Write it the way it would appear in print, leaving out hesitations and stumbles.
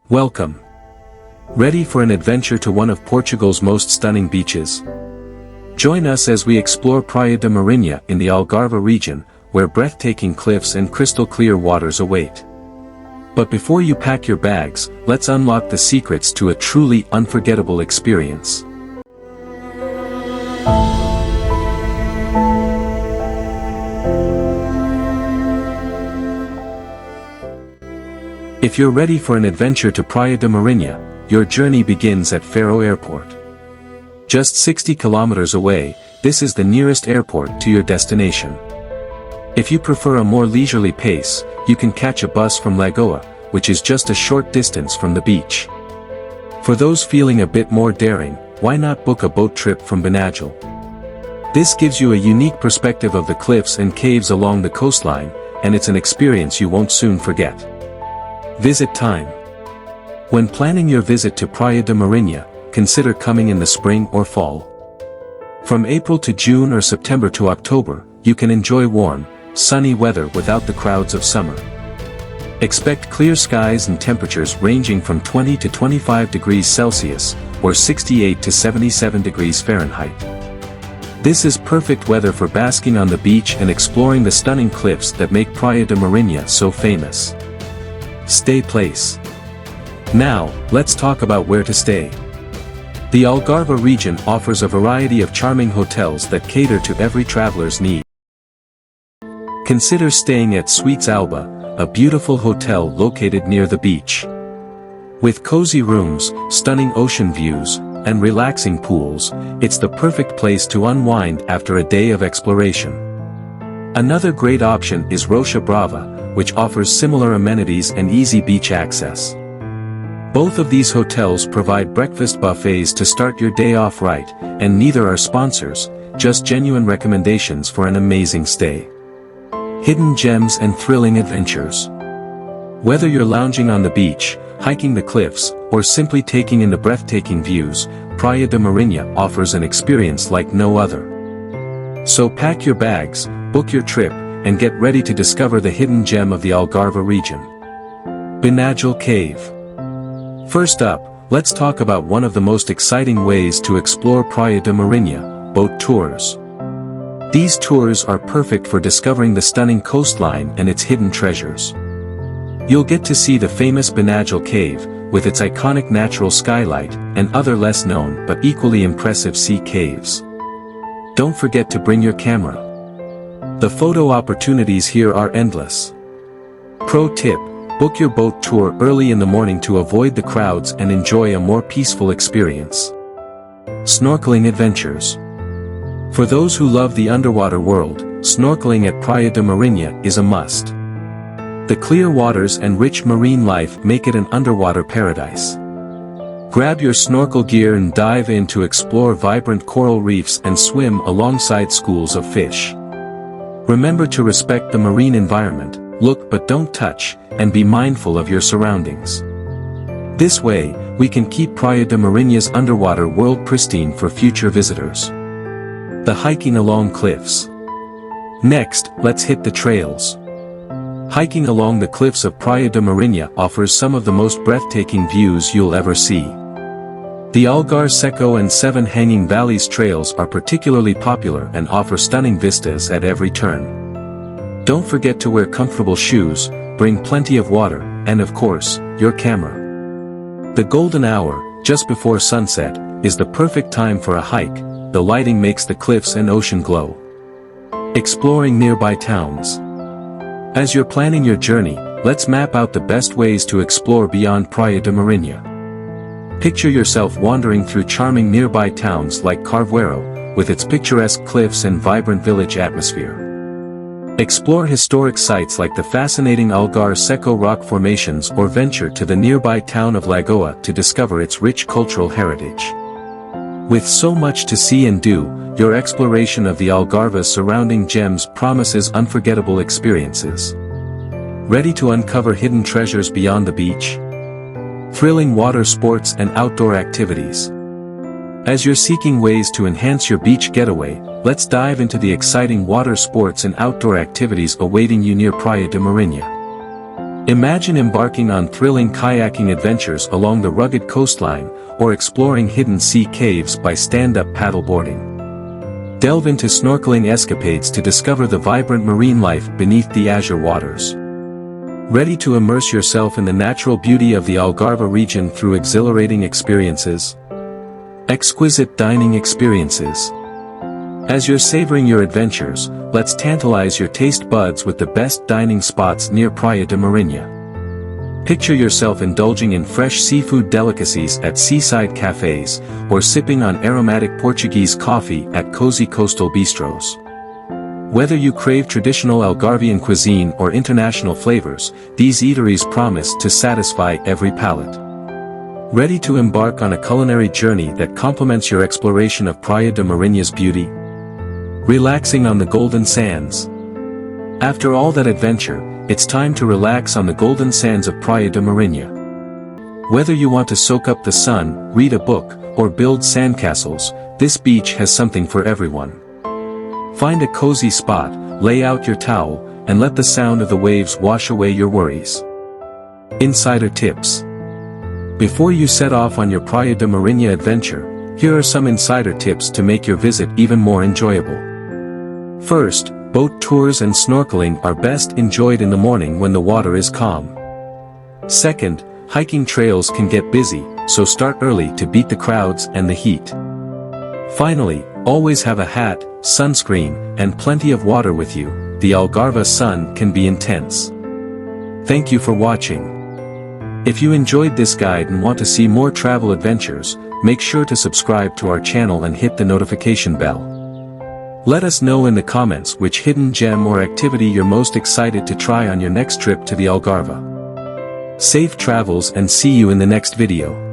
Welcome. Ready for an adventure to one of Portugal's most stunning beaches? Join us as we explore Praia da Marinha in the Algarve region, where breathtaking cliffs and crystal-clear waters await. But before you pack your bags, let's unlock the secrets to a truly unforgettable experience. If you're ready for an adventure to Praia da Marinha, your journey begins at Faro Airport. Just 60 kilometers away, this is the nearest airport to your destination. If you prefer a more leisurely pace, you can catch a bus from Lagoa, which is just a short distance from the beach. For those feeling a bit more daring, why not book a boat trip from Benagil? This gives you a unique perspective of the cliffs and caves along the coastline, and it's an experience you won't soon forget. Visit time. When planning your visit to Praia da Marinha, consider coming in the spring or fall. From April to June or September to October, you can enjoy warm, sunny weather without the crowds of summer. Expect clear skies and temperatures ranging from 20 to 25 degrees Celsius, or 68 to 77 degrees Fahrenheit. This is perfect weather for basking on the beach and exploring the stunning cliffs that make Praia da Marinha so famous. Stay place. Now, let's talk about where to stay. The Algarve region offers a variety of charming hotels that cater to every traveler's need. Consider staying at Suites Alba, a beautiful hotel located near the beach. With cozy rooms, stunning ocean views, and relaxing pools, it's the perfect place to unwind after a day of exploration. Another great option is Rocha Brava, which offers similar amenities and easy beach access. Both of these hotels provide breakfast buffets to start your day off right, and neither are sponsors, just genuine recommendations for an amazing stay. Hidden gems and thrilling adventures. Whether you're lounging on the beach, hiking the cliffs, or simply taking in the breathtaking views, Praia da Marinha offers an experience like no other. So pack your bags, book your trip, and get ready to discover the hidden gem of the Algarve region. Benagil Cave. First up, let's talk about one of the most exciting ways to explore Praia da Marinha, boat tours. These tours are perfect for discovering the stunning coastline and its hidden treasures. You'll get to see the famous Benagil Cave, with its iconic natural skylight, and other less known but equally impressive sea caves. Don't forget to bring your camera. The photo opportunities here are endless. Pro tip: book your boat tour early in the morning to avoid the crowds and enjoy a more peaceful experience. Snorkeling Adventures. For those who love the underwater world, snorkeling at Praia da Marinha is a must. The clear waters and rich marine life make it an underwater paradise. Grab your snorkel gear and dive in to explore vibrant coral reefs and swim alongside schools of fish. Remember to respect the marine environment, look but don't touch, and be mindful of your surroundings. This way, we can keep Praia da Marinha's underwater world pristine for future visitors. The hiking along cliffs. Next, let's hit the trails. Hiking along the cliffs of Praia da Marinha offers some of the most breathtaking views you'll ever see. The Algarve Seco and Seven Hanging Valleys trails are particularly popular and offer stunning vistas at every turn. Don't forget to wear comfortable shoes, bring plenty of water, and of course, your camera. The golden hour, just before sunset, is the perfect time for a hike. The lighting makes the cliffs and ocean glow. Exploring nearby towns. As you're planning your journey, let's map out the best ways to explore beyond Praia da Marinha. Picture yourself wandering through charming nearby towns like Carvoeiro, with its picturesque cliffs and vibrant village atmosphere. Explore historic sites like the fascinating Algarve Seco rock formations or venture to the nearby town of Lagoa to discover its rich cultural heritage. With so much to see and do, your exploration of the Algarve's surrounding gems promises unforgettable experiences. Ready to uncover hidden treasures beyond the beach? Thrilling water sports and outdoor activities. As you're seeking ways to enhance your beach getaway, let's dive into the exciting water sports and outdoor activities awaiting you near Praia da Marinha. Imagine embarking on thrilling kayaking adventures along the rugged coastline, or exploring hidden sea caves by stand-up paddleboarding. Delve into snorkeling escapades to discover the vibrant marine life beneath the azure waters. Ready to immerse yourself in the natural beauty of the Algarve region through exhilarating experiences? Exquisite dining experiences. As you're savoring your adventures, let's tantalize your taste buds with the best dining spots near Praia da Marinha. Picture yourself indulging in fresh seafood delicacies at seaside cafes, or sipping on aromatic Portuguese coffee at cozy coastal bistros. Whether you crave traditional Algarvian cuisine or international flavors, these eateries promise to satisfy every palate. Ready to embark on a culinary journey that complements your exploration of Praia da Marinha's beauty? Relaxing on the golden sands. After all that adventure, it's time to relax on the golden sands of Praia da Marinha. Whether you want to soak up the sun, read a book, or build sandcastles, this beach has something for everyone. Find a cozy spot, lay out your towel, and let the sound of the waves wash away your worries. Insider tips. Before you set off on your Praia da Marinha adventure, here are some insider tips to make your visit even more enjoyable. First, boat tours and snorkeling are best enjoyed in the morning when the water is calm. Second, hiking trails can get busy, so start early to beat the crowds and the heat. Finally, always have a hat, sunscreen, and plenty of water with you. The Algarve sun can be intense. Thank you for watching. If you enjoyed this guide and want to see more travel adventures, make sure to subscribe to our channel and hit the notification bell. Let us know in the comments which hidden gem or activity you're most excited to try on your next trip to the Algarve. Safe travels and see you in the next video.